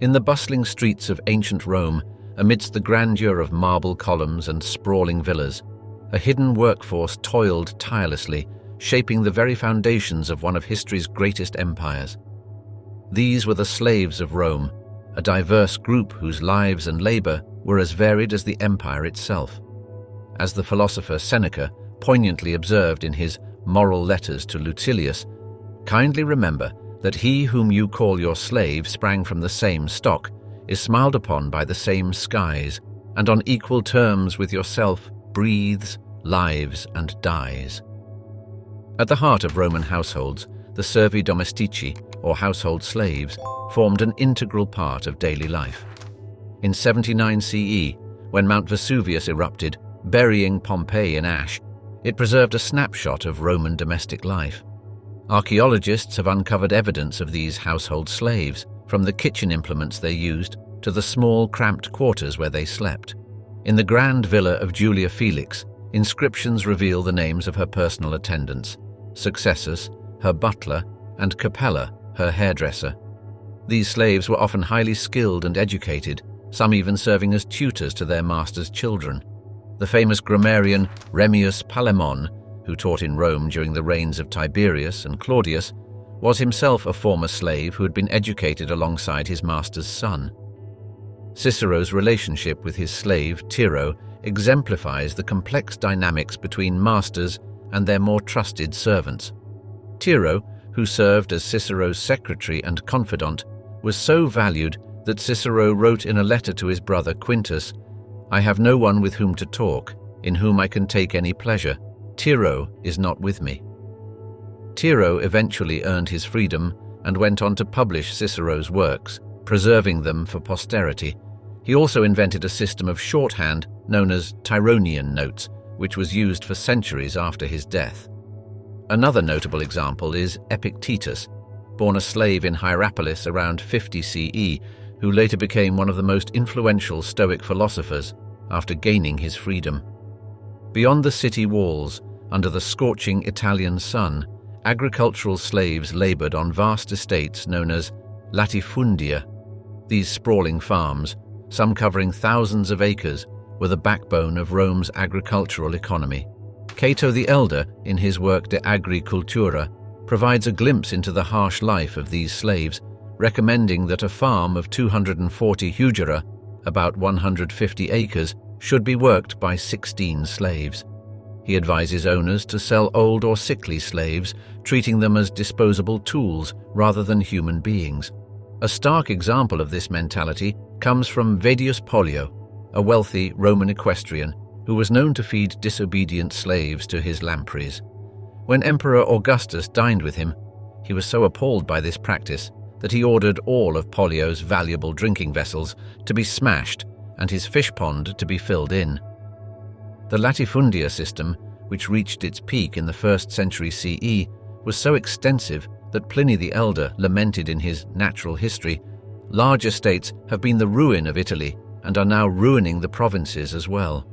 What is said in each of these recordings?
In the bustling streets of ancient Rome, amidst the grandeur of marble columns and sprawling villas, a hidden workforce toiled tirelessly, shaping the very foundations of one of history's greatest empires. These were the slaves of Rome, a diverse group whose lives and labor were as varied as the empire itself. As the philosopher Seneca poignantly observed in his Moral Letters to Lucilius, kindly remember that he whom you call your slave sprang from the same stock, is smiled upon by the same skies, and on equal terms with yourself breathes, lives, and dies. At the heart of Roman households, the servi domestici, or household slaves, formed an integral part of daily life. In 79 CE, when Mount Vesuvius erupted, burying Pompeii in ash, it preserved a snapshot of Roman domestic life. Archaeologists have uncovered evidence of these household slaves, from the kitchen implements they used to the small, cramped quarters where they slept. In the grand villa of Julia Felix, inscriptions reveal the names of her personal attendants, Successus, her butler, and Capella, her hairdresser. These slaves were often highly skilled and educated, some even serving as tutors to their master's children. The famous grammarian Remmius Palemon, who taught in Rome during the reigns of Tiberius and Claudius, was himself a former slave who had been educated alongside his master's son. Cicero's relationship with his slave, Tiro, exemplifies the complex dynamics between masters and their more trusted servants. Tiro, who served as Cicero's secretary and confidant, was so valued that Cicero wrote in a letter to his brother Quintus, "I have no one with whom to talk, in whom I can take any pleasure. Tiro is not with me." Tiro eventually earned his freedom and went on to publish Cicero's works, preserving them for posterity. He also invented a system of shorthand known as Tironian notes, which was used for centuries after his death. Another notable example is Epictetus, born a slave in Hierapolis around 50 CE, who later became one of the most influential Stoic philosophers after gaining his freedom. Beyond the city walls, under the scorching Italian sun, agricultural slaves labored on vast estates known as latifundia. These sprawling farms, some covering thousands of acres, were the backbone of Rome's agricultural economy. Cato the Elder, in his work De Agricultura, provides a glimpse into the harsh life of these slaves, recommending that a farm of 240 hugera, about 150 acres, should be worked by 16 slaves. He advises owners to sell old or sickly slaves, treating them as disposable tools rather than human beings. A stark example of this mentality comes from Vedius Pollio, a wealthy Roman equestrian who was known to feed disobedient slaves to his lampreys. When Emperor Augustus dined with him, he was so appalled by this practice that he ordered all of Pollio's valuable drinking vessels to be smashed and his fish pond to be filled in. The latifundia system, which reached its peak in the 1st century CE, was so extensive that Pliny the Elder lamented in his Natural History, "Large estates have been the ruin of Italy and are now ruining the provinces as well."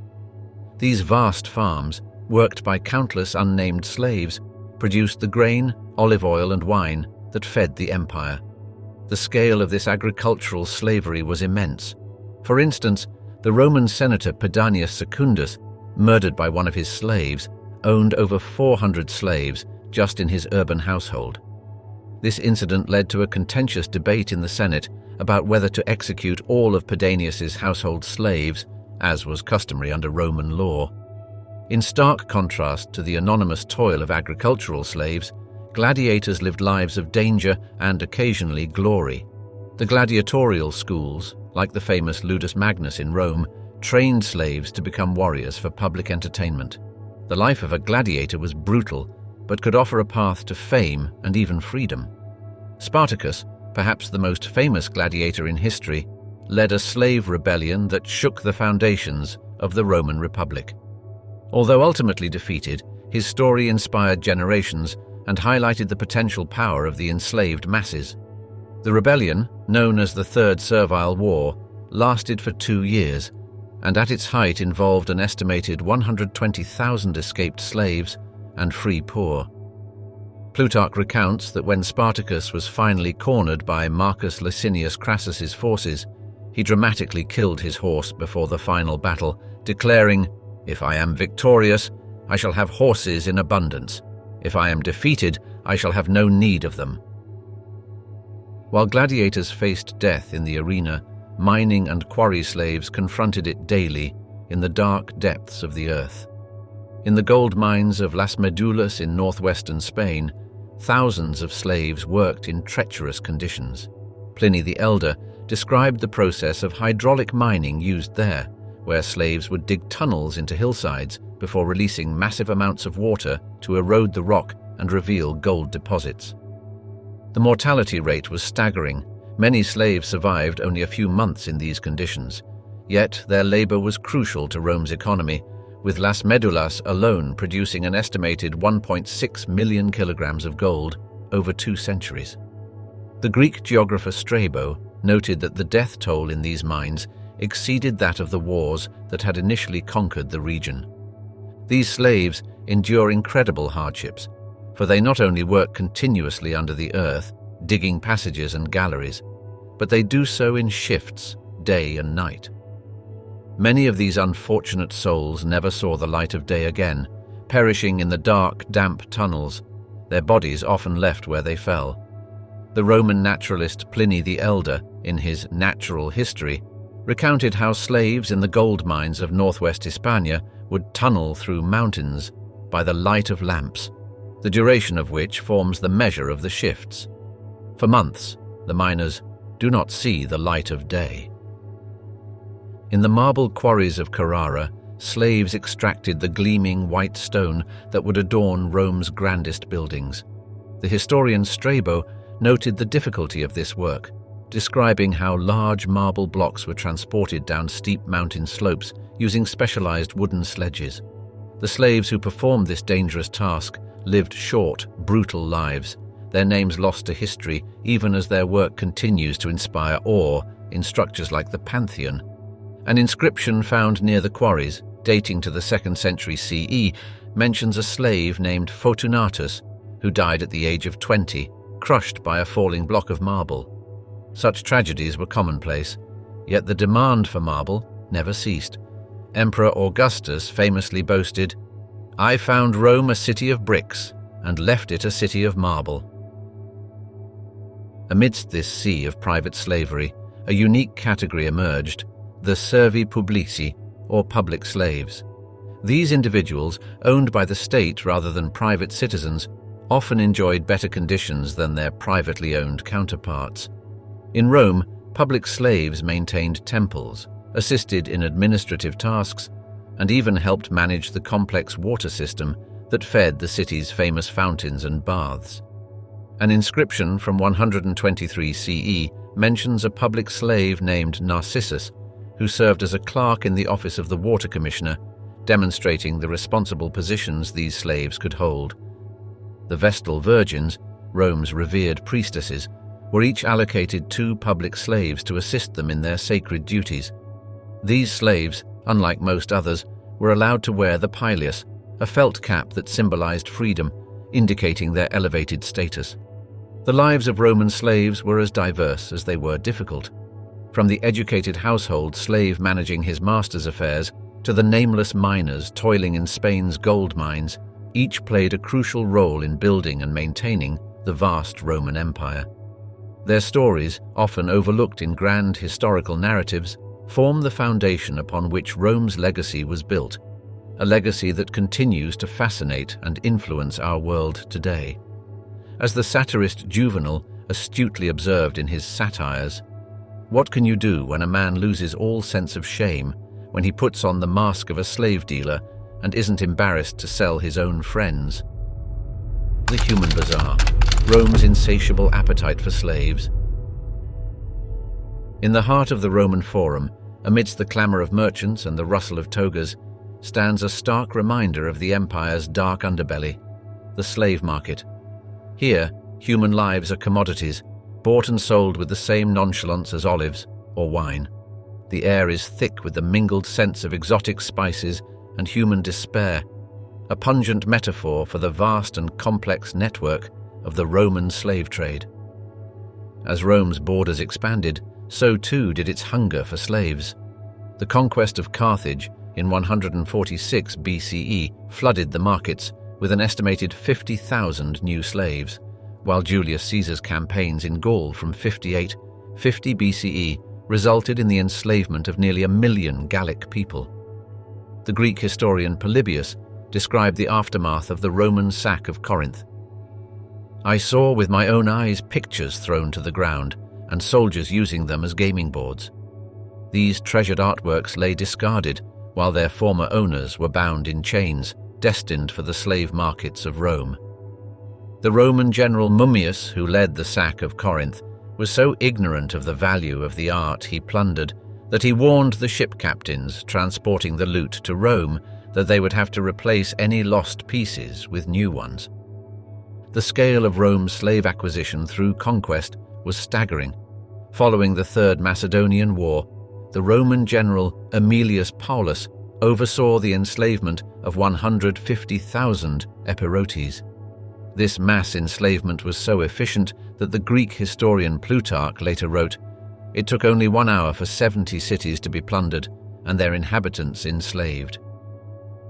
These vast farms, worked by countless unnamed slaves, produced the grain, olive oil, and wine that fed the empire. The scale of this agricultural slavery was immense. For instance, the Roman senator Pedanius Secundus, murdered by one of his slaves, owned over 400 slaves just in his urban household. This incident led to a contentious debate in the Senate about whether to execute all of Pedanius's household slaves, as was customary under Roman law. In stark contrast to the anonymous toil of agricultural slaves, gladiators lived lives of danger and occasionally glory. The gladiatorial schools, like the famous Ludus Magnus in Rome, trained slaves to become warriors for public entertainment. The life of a gladiator was brutal, but could offer a path to fame and even freedom. Spartacus, perhaps the most famous gladiator in history, led a slave rebellion that shook the foundations of the Roman Republic. Although ultimately defeated, his story inspired generations and highlighted the potential power of the enslaved masses. The rebellion, known as the Third Servile War, lasted for 2 years, and at its height involved an estimated 120,000 escaped slaves and free poor. Plutarch recounts that when Spartacus was finally cornered by Marcus Licinius Crassus's forces, he dramatically killed his horse before the final battle, declaring, "If I am victorious, I shall have horses in abundance. If I am defeated, I shall have no need of them." While gladiators faced death in the arena, mining and quarry slaves confronted it daily in the dark depths of the earth. In the gold mines of Las Medulas in northwestern Spain, thousands of slaves worked in treacherous conditions. Pliny the Elder described the process of hydraulic mining used there, where slaves would dig tunnels into hillsides before releasing massive amounts of water to erode the rock and reveal gold deposits. The mortality rate was staggering. Many slaves survived only a few months in these conditions, yet their labor was crucial to Rome's economy, with Las Medulas alone producing an estimated 1.6 million kilograms of gold over 2 centuries. The Greek geographer Strabo noted that the death toll in these mines exceeded that of the wars that had initially conquered the region. These slaves endure incredible hardships, for they not only work continuously under the earth, digging passages and galleries, but they do so in shifts, day and night. Many of these unfortunate souls never saw the light of day again, perishing in the dark, damp tunnels, their bodies often left where they fell. The Roman naturalist Pliny the Elder, in his Natural History, recounted how slaves in the gold mines of northwest Hispania would tunnel through mountains by the light of lamps, the duration of which forms the measure of the shifts. For months, the miners do not see the light of day. In the marble quarries of Carrara, slaves extracted the gleaming white stone that would adorn Rome's grandest buildings. The historian Strabo noted the difficulty of this work, describing how large marble blocks were transported down steep mountain slopes using specialized wooden sledges. The slaves who performed this dangerous task lived short, brutal lives, their names lost to history even as their work continues to inspire awe in structures like the Pantheon. An inscription found near the quarries, dating to the 2nd century CE, mentions a slave named Fortunatus, who died at the age of 20, crushed by a falling block of marble. Such tragedies were commonplace, yet the demand for marble never ceased. Emperor Augustus famously boasted, "I found Rome a city of bricks and left it a city of marble." Amidst this sea of private slavery, a unique category emerged, the servi publici, or public slaves. These individuals, owned by the state rather than private citizens, often enjoyed better conditions than their privately owned counterparts. In Rome, public slaves maintained temples, assisted in administrative tasks, and even helped manage the complex water system that fed the city's famous fountains and baths. An inscription from 123 CE mentions a public slave named Narcissus, who served as a clerk in the office of the water commissioner, demonstrating the responsible positions these slaves could hold. The Vestal Virgins, Rome's revered priestesses, were each allocated 2 public slaves to assist them in their sacred duties. These slaves, unlike most others, were allowed to wear the pileus, a felt cap that symbolized freedom, indicating their elevated status. The lives of Roman slaves were as diverse as they were difficult. From the educated household slave managing his master's affairs to the nameless miners toiling in Spain's gold mines, each played a crucial role in building and maintaining the vast Roman Empire. Their stories, often overlooked in grand historical narratives, form the foundation upon which Rome's legacy was built, a legacy that continues to fascinate and influence our world today. As the satirist Juvenal astutely observed in his Satires, "What can you do when a man loses all sense of shame, when he puts on the mask of a slave dealer and isn't embarrassed to sell his own friends?" The Human Bazaar, Rome's insatiable appetite for slaves. In the heart of the Roman Forum, amidst the clamor of merchants and the rustle of togas, stands a stark reminder of the empire's dark underbelly, the slave market. Here, human lives are commodities, bought and sold with the same nonchalance as olives or wine. The air is thick with the mingled scents of exotic spices and human despair, a pungent metaphor for the vast and complex network of the Roman slave trade. As Rome's borders expanded, so too did its hunger for slaves. The conquest of Carthage in 146 BCE flooded the markets with an estimated 50,000 new slaves, while Julius Caesar's campaigns in Gaul from 50 BCE resulted in the enslavement of nearly 1 million Gallic people. The Greek historian Polybius described the aftermath of the Roman sack of Corinth. "I saw with my own eyes pictures thrown to the ground, and soldiers using them as gaming boards. These treasured artworks lay discarded, while their former owners were bound in chains, destined for the slave markets of Rome." The Roman general Mummius, who led the sack of Corinth, was so ignorant of the value of the art he plundered that he warned the ship captains transporting the loot to Rome that they would have to replace any lost pieces with new ones. The scale of Rome's slave acquisition through conquest was staggering. Following the Third Macedonian War, the Roman general Aemilius Paulus oversaw the enslavement of 150,000 Epirotes. This mass enslavement was so efficient that the Greek historian Plutarch later wrote, "It took only 1 hour for 70 cities to be plundered and their inhabitants enslaved."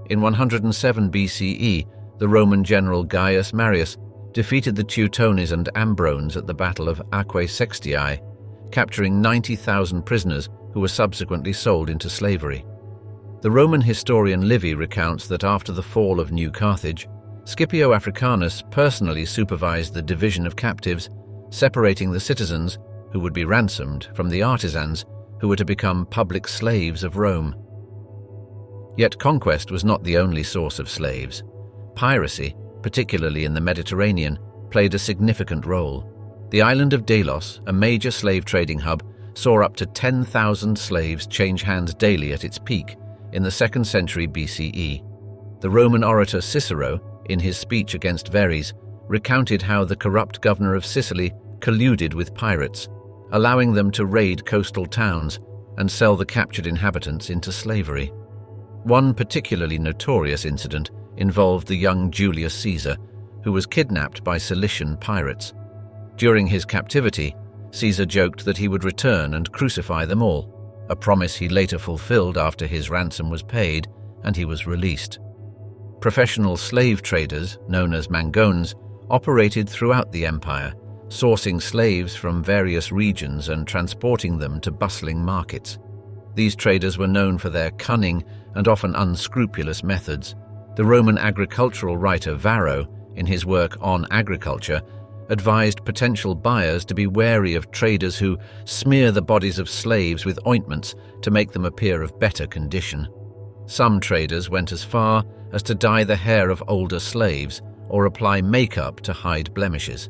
In 107 BCE, the Roman general Gaius Marius defeated the Teutones and Ambrones at the Battle of Aquae Sextiae, capturing 90,000 prisoners who were subsequently sold into slavery. The Roman historian Livy recounts that after the fall of New Carthage, Scipio Africanus personally supervised the division of captives, separating the citizens, who would be ransomed, from the artisans, who were to become public slaves of Rome. Yet conquest was not the only source of slaves. Piracy, particularly in the Mediterranean, played a significant role. The island of Delos, a major slave trading hub, saw up to 10,000 slaves change hands daily at its peak in the 2nd century BCE. The Roman orator Cicero, in his speech against Verres, recounted how the corrupt governor of Sicily colluded with pirates, allowing them to raid coastal towns and sell the captured inhabitants into slavery. One particularly notorious incident involved the young Julius Caesar, who was kidnapped by Cilician pirates. During his captivity, Caesar joked that he would return and crucify them all, a promise he later fulfilled after his ransom was paid and he was released. Professional slave traders, known as mangones, operated throughout the empire, sourcing slaves from various regions and transporting them to bustling markets. These traders were known for their cunning and often unscrupulous methods. The Roman agricultural writer Varro, in his work on agriculture, advised potential buyers to be wary of traders who smear the bodies of slaves with ointments to make them appear of better condition. Some traders went as far as to dye the hair of older slaves or apply makeup to hide blemishes.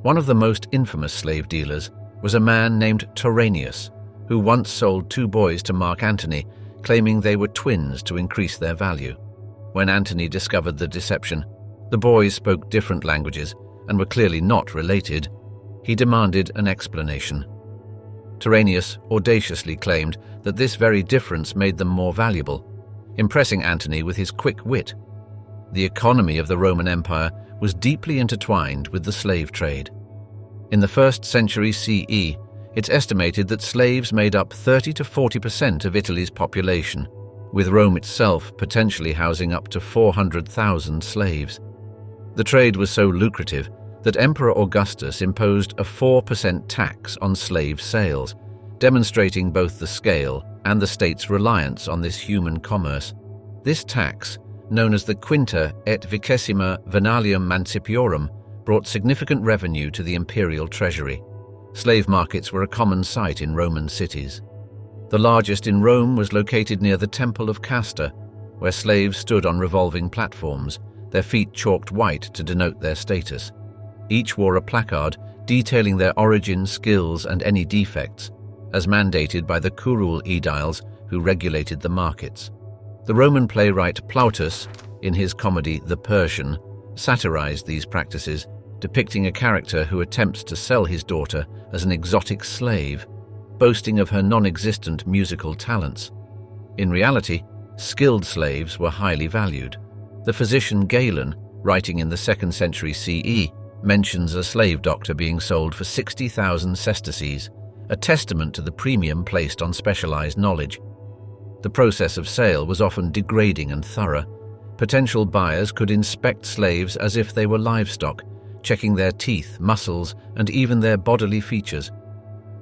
One of the most infamous slave dealers was a man named Tyrrhenius, who once sold 2 boys to Mark Antony, claiming they were twins to increase their value. When Antony discovered the deception, the boys spoke different languages and were clearly not related. He demanded an explanation. Tyrrhenius audaciously claimed that this very difference made them more valuable, impressing Antony with his quick wit. The economy of the Roman Empire was deeply intertwined with the slave trade. In the 1st century CE, it's estimated that slaves made up 30 to 40% of Italy's population, with Rome itself potentially housing up to 400,000 slaves. The trade was so lucrative that Emperor Augustus imposed a 4% tax on slave sales, demonstrating both the scale and the state's reliance on this human commerce. This tax, known as the Quinta et Vicesima Venalium Mancipiorum, brought significant revenue to the imperial treasury. Slave markets were a common sight in Roman cities. The largest in Rome was located near the Temple of Castor, where slaves stood on revolving platforms, their feet chalked white to denote their status. Each wore a placard detailing their origin, skills, and any defects, as mandated by the curule aediles who regulated the markets. The Roman playwright Plautus, in his comedy The Persian, satirized these practices, depicting a character who attempts to sell his daughter as an exotic slave, boasting of her non-existent musical talents. In reality, skilled slaves were highly valued. The physician Galen, writing in the 2nd century CE, mentions a slave doctor being sold for 60,000 sesterces, a testament to the premium placed on specialized knowledge. The process of sale was often degrading and thorough. Potential buyers could inspect slaves as if they were livestock, checking their teeth, muscles, and even their bodily features.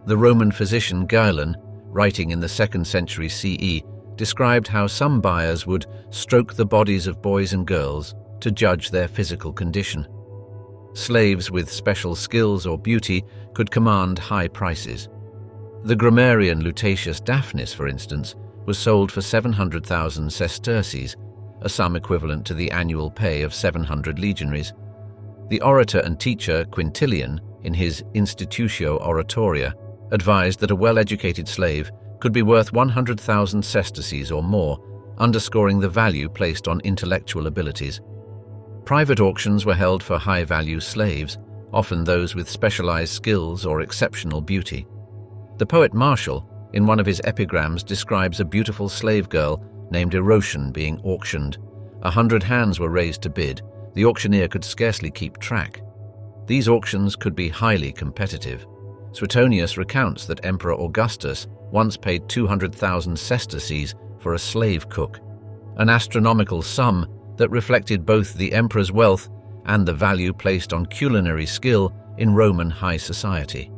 The Roman physician Galen, writing in the 2nd century CE, described how some buyers would stroke the bodies of boys and girls to judge their physical condition. Slaves with special skills or beauty could command high prices. The grammarian Lucilius Daphnis, for instance, was sold for 700,000 sesterces, a sum equivalent to the annual pay of 700 legionaries. The orator and teacher Quintilian, in his Institutio Oratoria, advised that a well-educated slave could be worth 100,000 sesterces or more, underscoring the value placed on intellectual abilities. Private auctions were held for high-value slaves, often those with specialized skills or exceptional beauty. The poet Martial, in one of his epigrams, describes a beautiful slave girl named Erosion being auctioned. 100 hands were raised to bid. The auctioneer could scarcely keep track. These auctions could be highly competitive. Suetonius recounts that Emperor Augustus once paid 200,000 sesterces for a slave cook, an astronomical sum that reflected both the emperor's wealth and the value placed on culinary skill in Roman high society.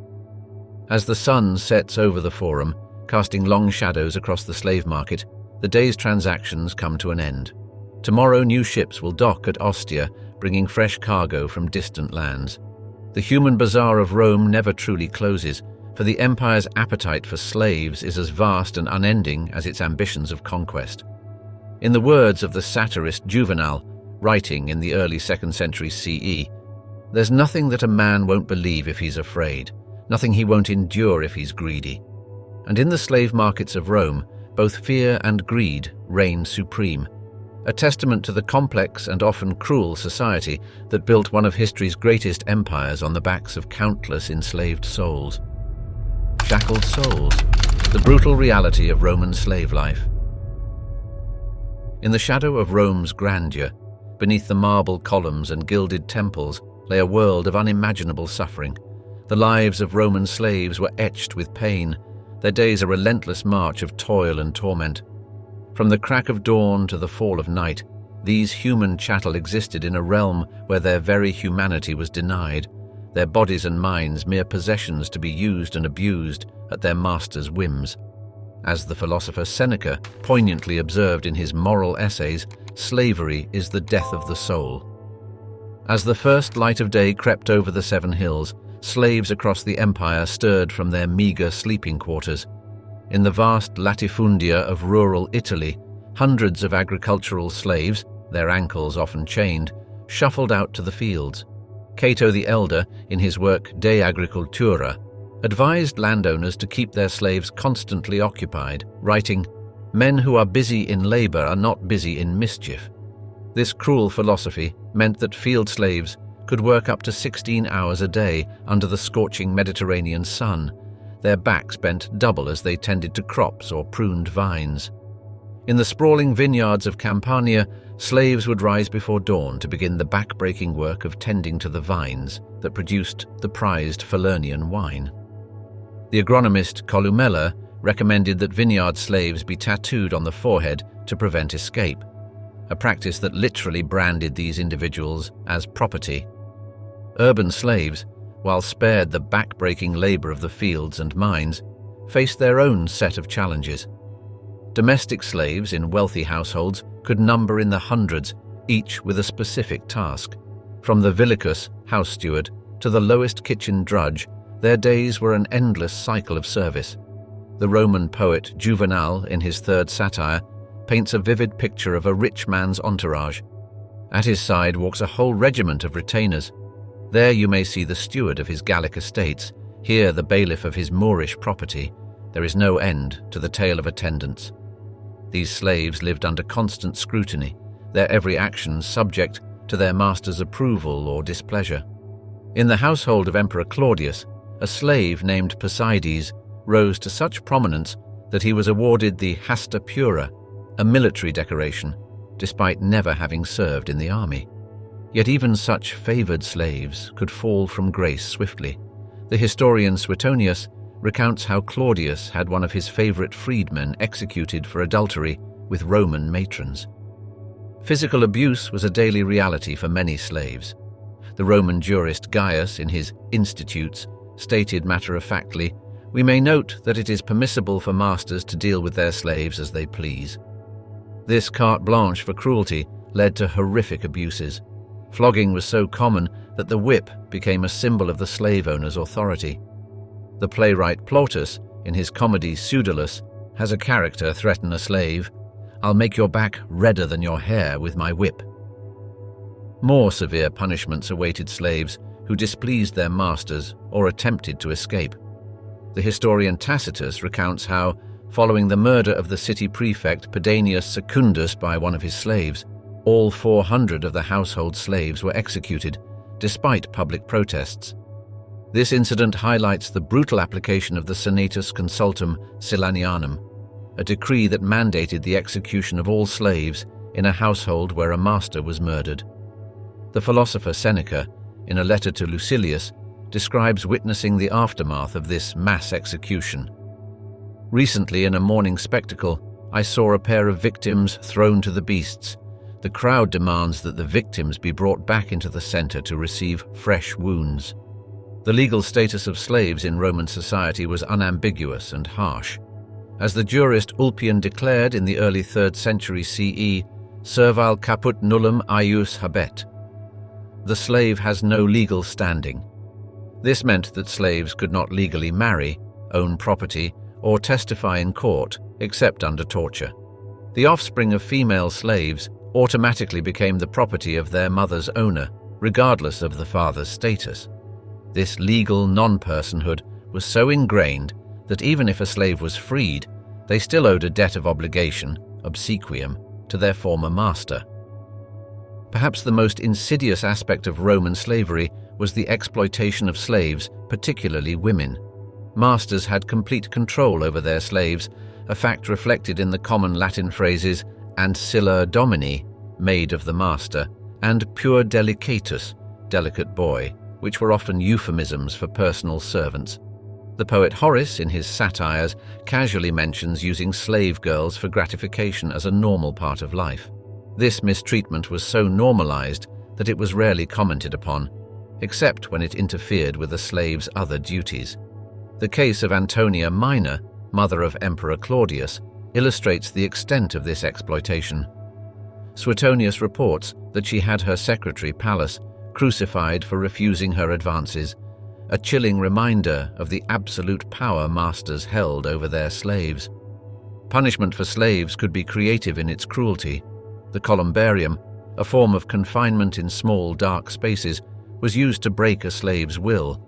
As the sun sets over the forum, casting long shadows across the slave market, the day's transactions come to an end. Tomorrow new ships will dock at Ostia, bringing fresh cargo from distant lands. The Human Bazaar of Rome never truly closes, for the empire's appetite for slaves is as vast and unending as its ambitions of conquest. In the words of the satirist Juvenal, writing in the early 2nd century CE, "There's nothing that a man won't believe if he's afraid, nothing he won't endure if he's greedy." And in the slave markets of Rome, both fear and greed reign supreme, a testament to the complex and often cruel society that built one of history's greatest empires on the backs of countless enslaved souls. Shackled souls, the brutal reality of Roman slave life. In the shadow of Rome's grandeur, beneath the marble columns and gilded temples, lay a world of unimaginable suffering. The lives of Roman slaves were etched with pain, their days a relentless march of toil and torment. From the crack of dawn to the fall of night, these human chattel existed in a realm where their very humanity was denied, their bodies and minds mere possessions to be used and abused at their master's whims. As the philosopher Seneca poignantly observed in his moral essays, slavery is the death of the soul. As the first light of day crept over the 7 hills, slaves across the empire stirred from their meager sleeping quarters. In the vast latifundia of rural Italy, hundreds of agricultural slaves, their ankles often chained, shuffled out to the fields. Cato the Elder, in his work De Agricultura, advised landowners to keep their slaves constantly occupied, writing, "Men who are busy in labor are not busy in mischief." This cruel philosophy meant that field slaves could work up to 16 hours a day under the scorching Mediterranean sun, their backs bent double as they tended to crops or pruned vines. In the sprawling vineyards of Campania, slaves would rise before dawn to begin the back-breaking work of tending to the vines that produced the prized Falernian wine. The agronomist Columella recommended that vineyard slaves be tattooed on the forehead to prevent escape, a practice that literally branded these individuals as property. Urban slaves, while spared the back-breaking labor of the fields and mines, faced their own set of challenges. Domestic slaves in wealthy households could number in the hundreds, each with a specific task. From the villicus, house steward, to the lowest kitchen drudge, their days were an endless cycle of service. The Roman poet Juvenal, in his 3rd satire, paints a vivid picture of a rich man's entourage. At his side walks a whole regiment of retainers. There you may see the steward of his Gallic estates, here the bailiff of his Moorish property. There is no end to the tale of attendants. These slaves lived under constant scrutiny, their every action subject to their master's approval or displeasure. In the household of Emperor Claudius, a slave named Posides rose to such prominence that he was awarded the Hasta Pura, a military decoration, despite never having served in the army. Yet even such favored slaves could fall from grace swiftly. The historian Suetonius recounts how Claudius had one of his favorite freedmen executed for adultery with Roman matrons. Physical abuse was a daily reality for many slaves. The Roman jurist Gaius, in his Institutes, stated matter-of-factly, "We may note that it is permissible for masters to deal with their slaves as they please." This carte blanche for cruelty led to horrific abuses. Flogging was so common that the whip became a symbol of the slave owner's authority. The playwright Plautus, in his comedy Pseudolus, has a character threaten a slave, "I'll make your back redder than your hair with my whip." More severe punishments awaited slaves who displeased their masters or attempted to escape. The historian Tacitus recounts how, following the murder of the city prefect Pedanius Secundus by one of his slaves, all 400 of the household slaves were executed, despite public protests. This incident highlights the brutal application of the Senatus Consultum Silanianum, a decree that mandated the execution of all slaves in a household where a master was murdered. The philosopher Seneca, in a letter to Lucilius, describes witnessing the aftermath of this mass execution. "Recently, in a mourning spectacle, I saw a pair of victims thrown to the beasts. The crowd demands that the victims be brought back into the center to receive fresh wounds." The legal status of slaves in Roman society was unambiguous and harsh. As the jurist Ulpian declared in the early 3rd century CE, "Servile caput nullum aius habet." The slave has no legal standing. This meant that slaves could not legally marry, own property, or testify in court, except under torture. The offspring of female slaves automatically became the property of their mother's owner, regardless of the father's status. This legal non-personhood was so ingrained that even if a slave was freed, they still owed a debt of obligation, obsequium, to their former master. Perhaps the most insidious aspect of Roman slavery was the exploitation of slaves, particularly women. Masters had complete control over their slaves, a fact reflected in the common Latin phrases ancilla domini, maid of the master, and pure delicatus, delicate boy, which were often euphemisms for personal servants. The poet Horace, in his satires, casually mentions using slave girls for gratification as a normal part of life. This mistreatment was so normalized that it was rarely commented upon, except when it interfered with a slave's other duties. The case of Antonia Minor, mother of Emperor Claudius, illustrates the extent of this exploitation. Suetonius reports that she had her secretary, Pallas, crucified for refusing her advances, a chilling reminder of the absolute power masters held over their slaves. Punishment for slaves could be creative in its cruelty. The columbarium, a form of confinement in small, dark spaces, was used to break a slave's will.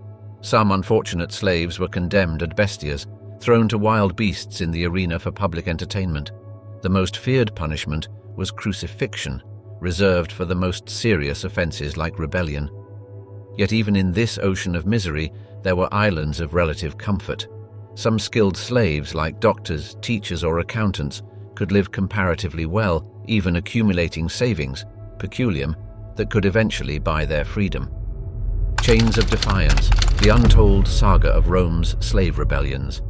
Some unfortunate slaves were condemned ad bestias, thrown to wild beasts in the arena for public entertainment. The most feared punishment was crucifixion, reserved for the most serious offenses like rebellion. Yet even in this ocean of misery, there were islands of relative comfort. Some skilled slaves, like doctors, teachers, or accountants, could live comparatively well, even accumulating savings, peculium, that could eventually buy their freedom. Chains of Defiance, the untold saga of Rome's slave rebellions.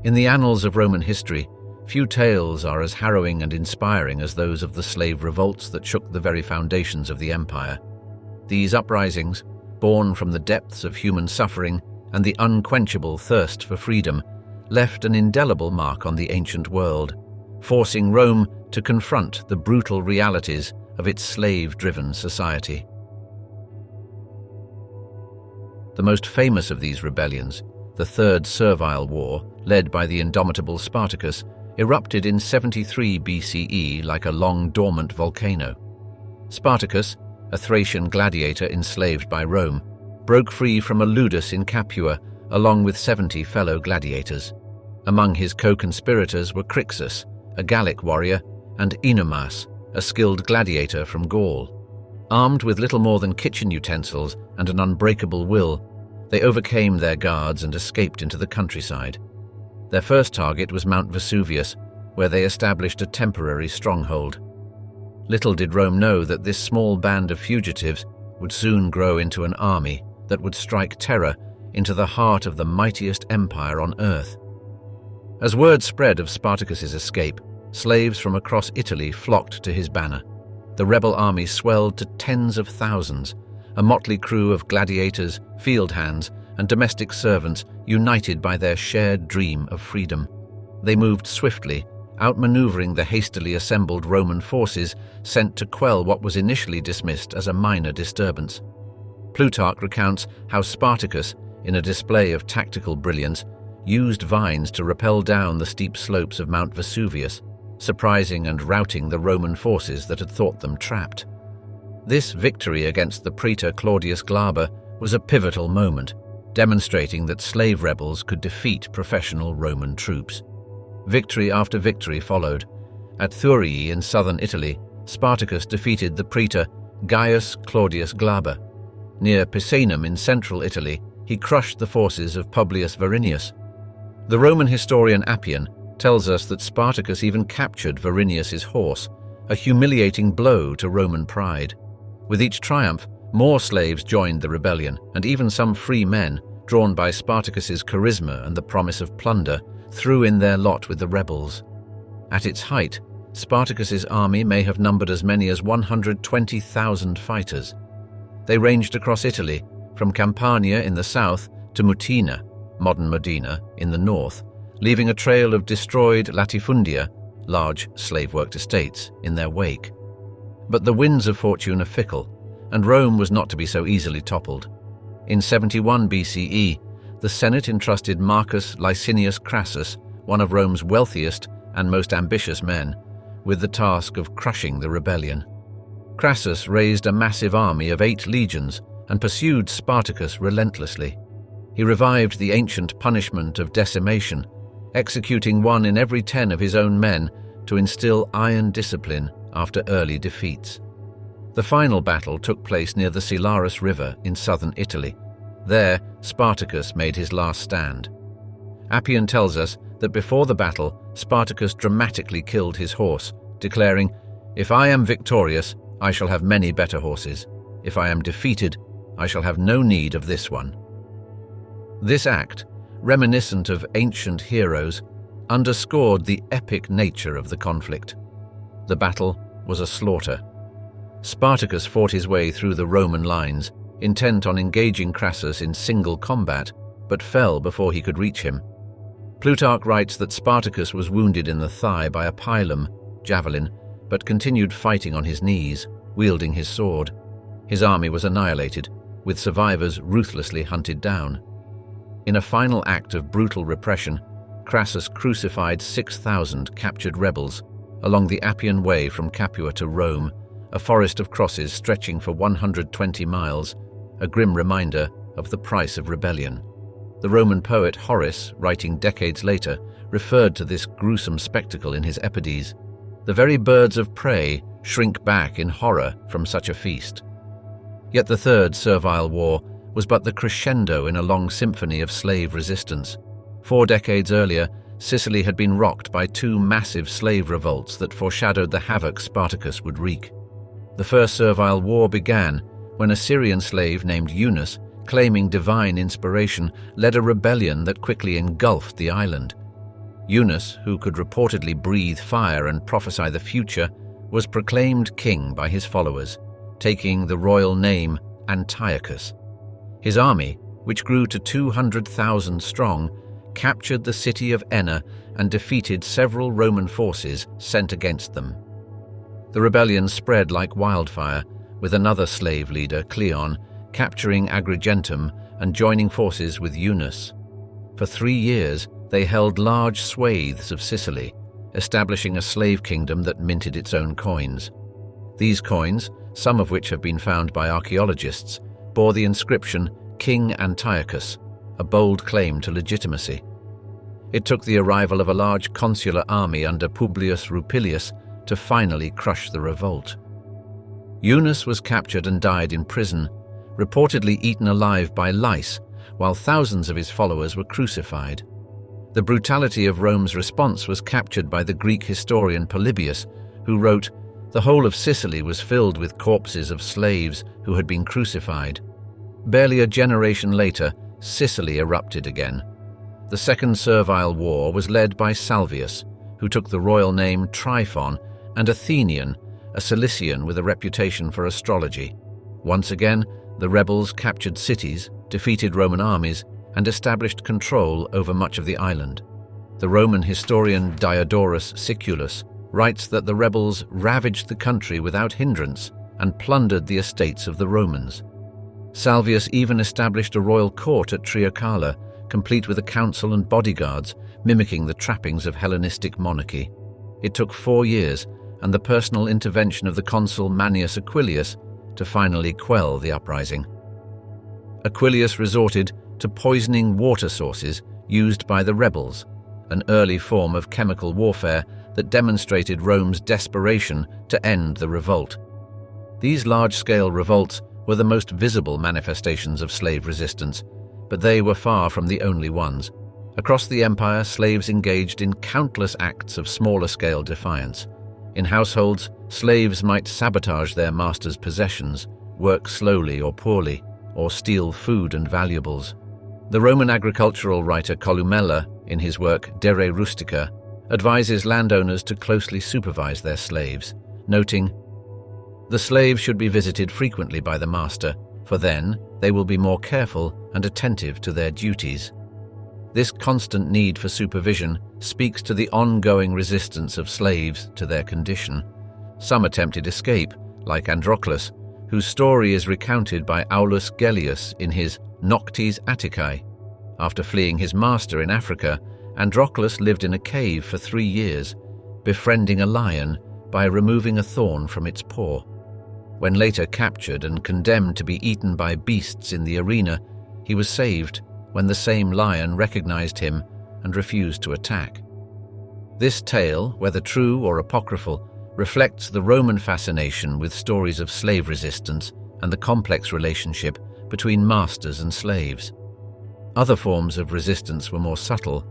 In the annals of Roman history, few tales are as harrowing and inspiring as those of the slave revolts that shook the very foundations of the empire. These uprisings, born from the depths of human suffering and the unquenchable thirst for freedom, left an indelible mark on the ancient world, forcing Rome to confront the brutal realities of its slave-driven society. The most famous of these rebellions, the Third Servile War, led by the indomitable Spartacus, erupted in 73 BCE like a long-dormant volcano. Spartacus, a Thracian gladiator enslaved by Rome, broke free from a ludus in Capua along with 70 fellow gladiators. Among his co-conspirators were Crixus, a Gallic warrior, and Enomas, a skilled gladiator from Gaul. Armed with little more than kitchen utensils and an unbreakable will, they overcame their guards and escaped into the countryside. Their first target was Mount Vesuvius, where they established a temporary stronghold. Little did Rome know that this small band of fugitives would soon grow into an army that would strike terror into the heart of the mightiest empire on earth. As word spread of Spartacus's escape, slaves from across Italy flocked to his banner. The rebel army swelled to tens of thousands, a motley crew of gladiators, field hands, and domestic servants united by their shared dream of freedom. They moved swiftly, outmaneuvering the hastily assembled Roman forces sent to quell what was initially dismissed as a minor disturbance. Plutarch recounts how Spartacus, in a display of tactical brilliance, used vines to rappel down the steep slopes of Mount Vesuvius, surprising and routing the Roman forces that had thought them trapped. This victory against the praetor Claudius Glaber was a pivotal moment, demonstrating that slave rebels could defeat professional Roman troops. Victory after victory followed. At Thurii in southern Italy, Spartacus defeated the praetor Gaius Claudius Glaber. Near Picenum in central Italy, he crushed the forces of Publius Varinius. The Roman historian Appian tells us that Spartacus even captured Varinius's horse, a humiliating blow to Roman pride. With each triumph, more slaves joined the rebellion, and even some free men, drawn by Spartacus's charisma and the promise of plunder, threw in their lot with the rebels. At its height, Spartacus's army may have numbered as many as 120,000 fighters. They ranged across Italy, from Campania in the south to Mutina, modern Modena, in the north, leaving a trail of destroyed latifundia, large slave-worked estates, in their wake. But the winds of fortune are fickle, and Rome was not to be so easily toppled. In 71 BCE, the Senate entrusted Marcus Licinius Crassus, one of Rome's wealthiest and most ambitious men, with the task of crushing the rebellion. Crassus raised a massive army of 8 legions and pursued Spartacus relentlessly. He revived the ancient punishment of decimation, executing 1 in every 10 of his own men to instill iron discipline after early defeats. The final battle took place near the Silarus River in southern Italy. There, Spartacus made his last stand. Appian tells us that before the battle, Spartacus dramatically killed his horse, declaring, "If I am victorious, I shall have many better horses. If I am defeated, I shall have no need of this one." This act, reminiscent of ancient heroes, underscored the epic nature of the conflict. The battle was a slaughter. Spartacus fought his way through the Roman lines, intent on engaging Crassus in single combat, but fell before he could reach him. Plutarch writes that Spartacus was wounded in the thigh by a pilum, javelin, but continued fighting on his knees, wielding his sword. His army was annihilated, with survivors ruthlessly hunted down. In a final act of brutal repression, Crassus crucified 6,000 captured rebels along the Appian Way from Capua to Rome, a forest of crosses stretching for 120 miles, a grim reminder of the price of rebellion. The Roman poet Horace, writing decades later, referred to this gruesome spectacle in his Epides. The very birds of prey shrink back in horror from such a feast. Yet the Third Servile War was but the crescendo in a long symphony of slave resistance. 4 decades earlier, Sicily had been rocked by 2 massive slave revolts that foreshadowed the havoc Spartacus would wreak. The First Servile War began when a Syrian slave named Eunice, claiming divine inspiration, led a rebellion that quickly engulfed the island. Eunice, who could reportedly breathe fire and prophesy the future, was proclaimed king by his followers, taking the royal name Antiochus. His army, which grew to 200,000 strong, captured the city of Enna and defeated several Roman forces sent against them. The rebellion spread like wildfire, with another slave leader, Cleon, capturing Agrigentum and joining forces with Eunice. For 3 years, they held large swathes of Sicily, establishing a slave kingdom that minted its own coins. These coins, some of which have been found by archaeologists, bore the inscription King Antiochus, a bold claim to legitimacy. It took the arrival of a large consular army under Publius Rupilius to finally crush the revolt. Eunice was captured and died in prison, reportedly eaten alive by lice, while thousands of his followers were crucified. The brutality of Rome's response was captured by the Greek historian Polybius, who wrote, The whole of Sicily was filled with corpses of slaves who had been crucified. Barely a generation later, Sicily erupted again. The Second Servile War was led by Salvius, who took the royal name Tryphon, and Athenian, a Cilician with a reputation for astrology. Once again, the rebels captured cities, defeated Roman armies, and established control over much of the island. The Roman historian Diodorus Siculus writes that the rebels ravaged the country without hindrance and plundered the estates of the Romans. Salvius even established a royal court at Triocala, complete with a council and bodyguards, mimicking the trappings of Hellenistic monarchy. It took 4 years and the personal intervention of the consul Manius Aquilius to finally quell the uprising. Aquilius resorted to poisoning water sources used by the rebels, an early form of chemical warfare that demonstrated Rome's desperation to end the revolt. These large-scale revolts were the most visible manifestations of slave resistance, but they were far from the only ones. Across the empire, slaves engaged in countless acts of smaller-scale defiance. In households, slaves might sabotage their master's possessions, work slowly or poorly, or steal food and valuables. The Roman agricultural writer Columella, in his work De Re Rustica, advises landowners to closely supervise their slaves, noting, "The slave should be visited frequently by the master, for then they will be more careful and attentive to their duties." This constant need for supervision speaks to the ongoing resistance of slaves to their condition. Some attempted escape, like Androclus, whose story is recounted by Aulus Gellius in his Noctes Atticae. After fleeing his master in Africa, Androclus lived in a cave for 3 years, befriending a lion by removing a thorn from its paw. When later captured and condemned to be eaten by beasts in the arena, he was saved when the same lion recognized him and refused to attack. This tale, whether true or apocryphal, reflects the Roman fascination with stories of slave resistance and the complex relationship between masters and slaves. Other forms of resistance were more subtle.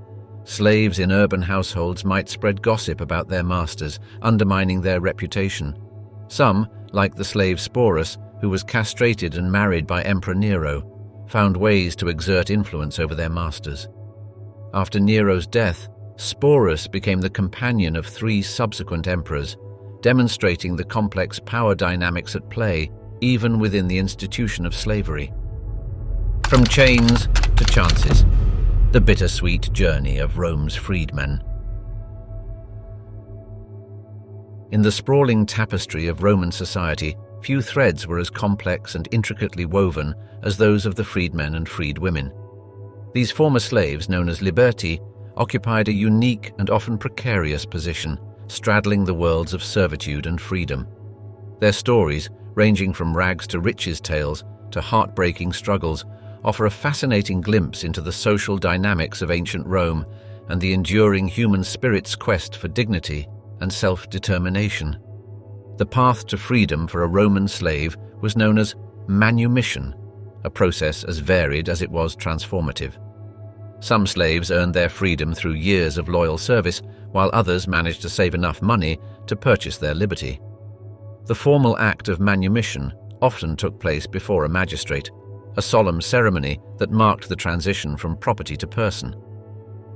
Slaves in urban households might spread gossip about their masters, undermining their reputation. Some, like the slave Sporus, who was castrated and married by Emperor Nero, found ways to exert influence over their masters. After Nero's death, Sporus became the companion of 3 subsequent emperors, demonstrating the complex power dynamics at play even within the institution of slavery. From chains to chances, the bittersweet journey of Rome's freedmen. In the sprawling tapestry of Roman society, few threads were as complex and intricately woven as those of the freedmen and freedwomen. These former slaves, known as liberti, occupied a unique and often precarious position, straddling the worlds of servitude and freedom. Their stories, ranging from rags to riches tales to heartbreaking struggles, offer a fascinating glimpse into the social dynamics of ancient Rome and the enduring human spirit's quest for dignity and self-determination. The path to freedom for a Roman slave was known as manumission, a process as varied as it was transformative. Some slaves earned their freedom through years of loyal service, while others managed to save enough money to purchase their liberty. The formal act of manumission often took place before a magistrate, a solemn ceremony that marked the transition from property to person.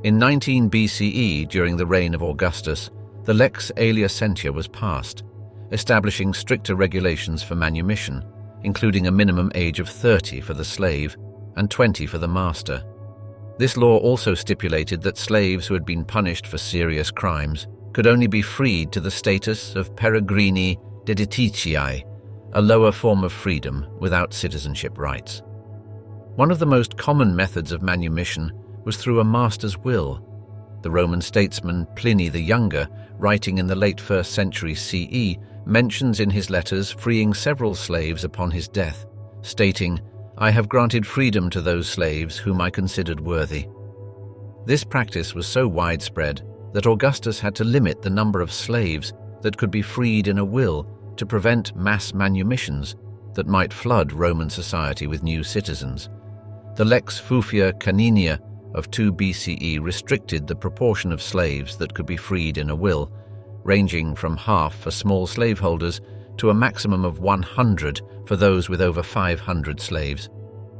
In 19 BCE, during the reign of Augustus, the Lex Alia Sentia was passed, establishing stricter regulations for manumission, including a minimum age of 30 for the slave and 20 for the master. This law also stipulated that slaves who had been punished for serious crimes could only be freed to the status of peregrini dediticiae, a lower form of freedom without citizenship rights. One of the most common methods of manumission was through a master's will. The Roman statesman Pliny the Younger, writing in the late 1st century CE, mentions in his letters freeing several slaves upon his death, stating, "I have granted freedom to those slaves whom I considered worthy." This practice was so widespread that Augustus had to limit the number of slaves that could be freed in a will to prevent mass manumissions that might flood Roman society with new citizens. The Lex Fufia Caninia of 2 BCE restricted the proportion of slaves that could be freed in a will, ranging from half for small slaveholders to a maximum of 100 for those with over 500 slaves.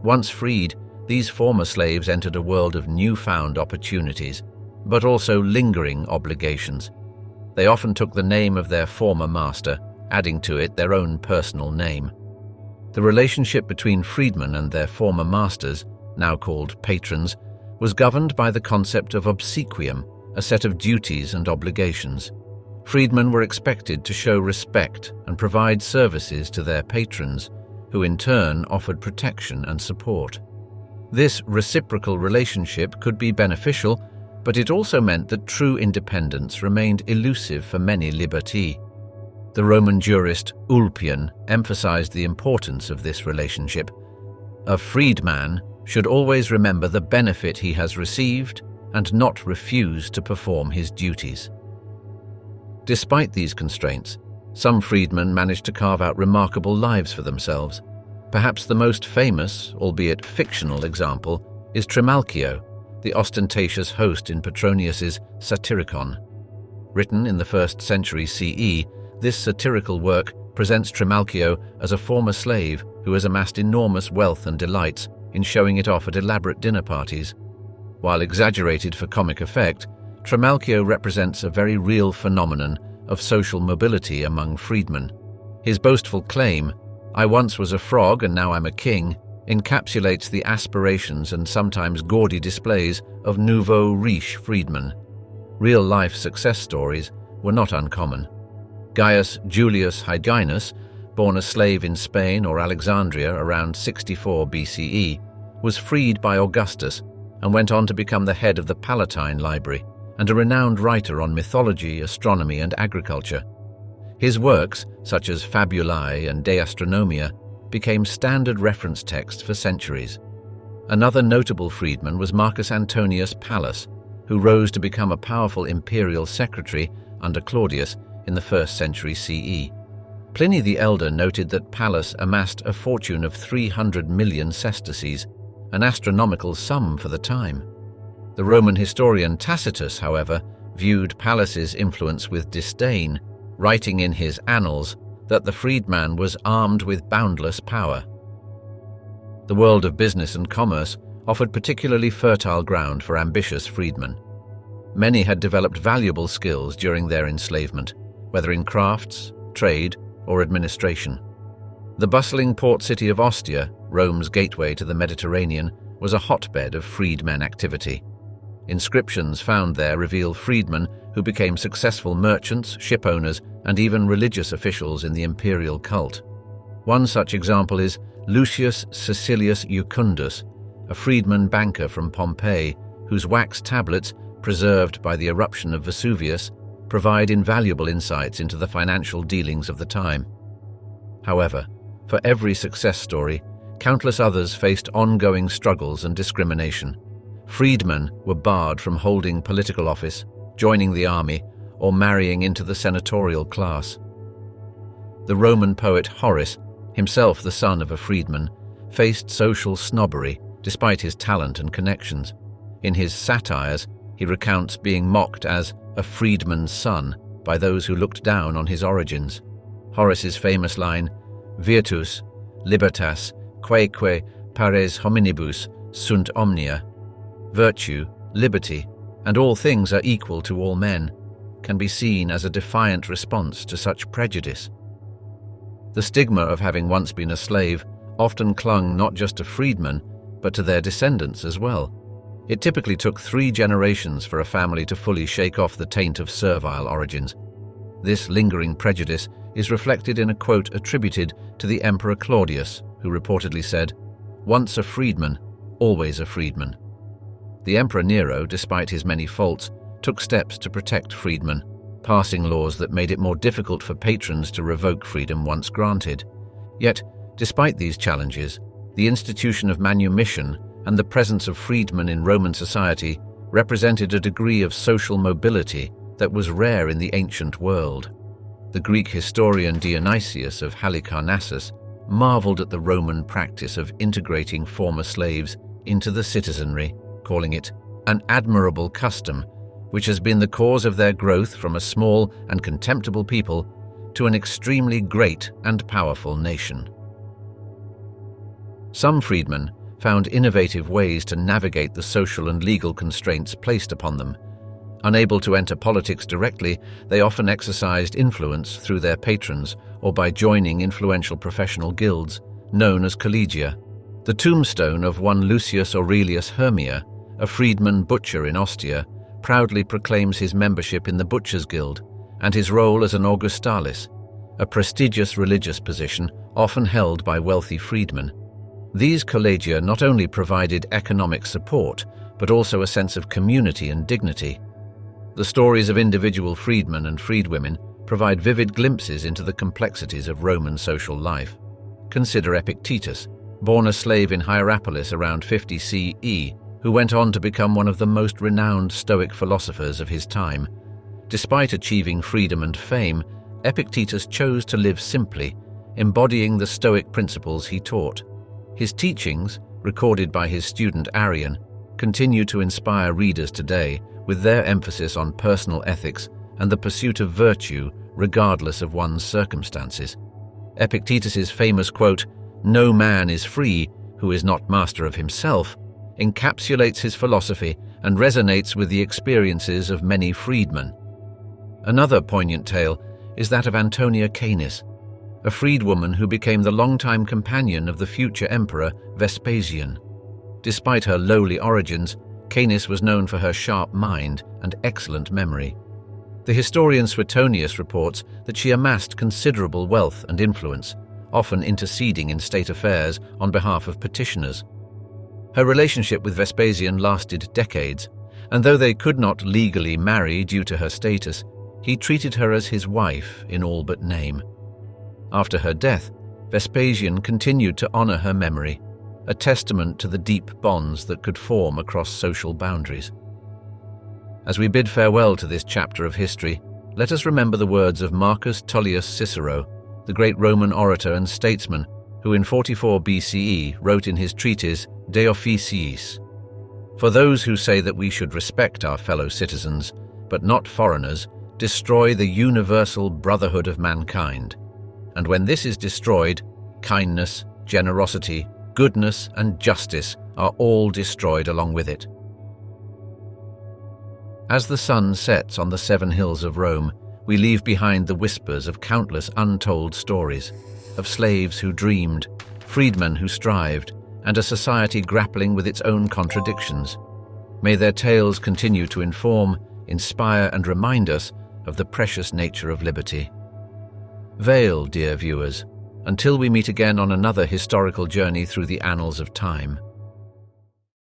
Once freed, these former slaves entered a world of newfound opportunities, but also lingering obligations. They often took the name of their former master, adding to it their own personal name. The relationship between freedmen and their former masters, now called patrons, was governed by the concept of obsequium, a set of duties and obligations. Freedmen were expected to show respect and provide services to their patrons, who in turn offered protection and support. This reciprocal relationship could be beneficial, but it also meant that true independence remained elusive for many liberti. The Roman jurist Ulpian emphasized the importance of this relationship. A freedman should always remember the benefit he has received and not refuse to perform his duties. Despite these constraints, some freedmen managed to carve out remarkable lives for themselves. Perhaps the most famous, albeit fictional, example is Trimalchio, the ostentatious host in Petronius's Satyricon. Written in the 1st century CE, this satirical work presents Trimalchio as a former slave who has amassed enormous wealth and delights in showing it off at elaborate dinner parties. While exaggerated for comic effect, Trimalchio represents a very real phenomenon of social mobility among freedmen. His boastful claim, "I once was a frog and now I'm a king," encapsulates the aspirations and sometimes gaudy displays of nouveau riche freedmen. Real-life success stories were not uncommon. Gaius Julius Hyginus, born a slave in Spain or Alexandria around 64 BCE, was freed by Augustus and went on to become the head of the Palatine Library and a renowned writer on mythology, astronomy, and agriculture. His works, such as Fabulae and De Astronomia, became standard reference texts for centuries. Another notable freedman was Marcus Antonius Pallas, who rose to become a powerful imperial secretary under Claudius in the 1st century CE. Pliny the Elder noted that Pallas amassed a fortune of 300 million sesterces, an astronomical sum for the time. The Roman historian Tacitus, however, viewed Pallas's influence with disdain, writing in his Annals that the freedman was armed with boundless power. The world of business and commerce offered particularly fertile ground for ambitious freedmen. Many had developed valuable skills during their enslavement, whether in crafts, trade, or administration. The bustling port city of Ostia, Rome's gateway to the Mediterranean, was a hotbed of freedmen activity. Inscriptions found there reveal freedmen who became successful merchants, ship owners, and even religious officials in the imperial cult. One such example is Lucius Caecilius Jucundus, a freedman banker from Pompeii, whose wax tablets, preserved by the eruption of Vesuvius, provide invaluable insights into the financial dealings of the time. However, for every success story, countless others faced ongoing struggles and discrimination. Freedmen were barred from holding political office, joining the army, or marrying into the senatorial class. The Roman poet Horace, himself the son of a freedman, faced social snobbery despite his talent and connections. In his satires, he recounts being mocked as a freedman's son by those who looked down on his origins. Horace's famous line, "Virtus, libertas, quaeque pares hominibus sunt omnia," virtue, liberty, and all things are equal to all men, can be seen as a defiant response to such prejudice. The stigma of having once been a slave often clung not just to freedmen, but to their descendants as well. It typically took 3 generations for a family to fully shake off the taint of servile origins. This lingering prejudice is reflected in a quote attributed to the Emperor Claudius, who reportedly said, "Once a freedman, always a freedman." The Emperor Nero, despite his many faults, took steps to protect freedmen, passing laws that made it more difficult for patrons to revoke freedom once granted. Yet, despite these challenges, the institution of manumission and the presence of freedmen in Roman society represented a degree of social mobility that was rare in the ancient world. The Greek historian Dionysius of Halicarnassus marveled at the Roman practice of integrating former slaves into the citizenry, calling it an admirable custom which has been the cause of their growth from a small and contemptible people to an extremely great and powerful nation. Some freedmen found innovative ways to navigate the social and legal constraints placed upon them. Unable to enter politics directly, they often exercised influence through their patrons or by joining influential professional guilds, known as collegia. The tombstone of one Lucius Aurelius Hermia, a freedman butcher in Ostia, proudly proclaims his membership in the Butchers' Guild and his role as an Augustalis, a prestigious religious position often held by wealthy freedmen. These collegia not only provided economic support, but also a sense of community and dignity. The stories of individual freedmen and freedwomen provide vivid glimpses into the complexities of Roman social life. Consider Epictetus, born a slave in Hierapolis around 50 CE, who went on to become one of the most renowned Stoic philosophers of his time. Despite achieving freedom and fame, Epictetus chose to live simply, embodying the Stoic principles he taught. His teachings, recorded by his student Arrian, continue to inspire readers today with their emphasis on personal ethics and the pursuit of virtue regardless of one's circumstances. Epictetus's famous quote, "No man is free who is not master of himself," encapsulates his philosophy and resonates with the experiences of many freedmen. Another poignant tale is that of Antonia Canis, a freedwoman who became the longtime companion of the future emperor Vespasian. Despite her lowly origins, Canis was known for her sharp mind and excellent memory. The historian Suetonius reports that she amassed considerable wealth and influence, often interceding in state affairs on behalf of petitioners. Her relationship with Vespasian lasted decades, and though they could not legally marry due to her status, he treated her as his wife in all but name. After her death, Vespasian continued to honor her memory, a testament to the deep bonds that could form across social boundaries. As we bid farewell to this chapter of history, let us remember the words of Marcus Tullius Cicero, the great Roman orator and statesman, who in 44 BCE wrote in his treatise De Officiis, "For those who say that we should respect our fellow citizens, but not foreigners, destroy the universal brotherhood of mankind. And when this is destroyed, kindness, generosity, goodness, and justice are all destroyed along with it." As the sun sets on the 7 hills of Rome, we leave behind the whispers of countless untold stories, of slaves who dreamed, freedmen who strived, and a society grappling with its own contradictions. May their tales continue to inform, inspire, and remind us of the precious nature of liberty. Veil, dear viewers, until we meet again on another historical journey through the annals of time.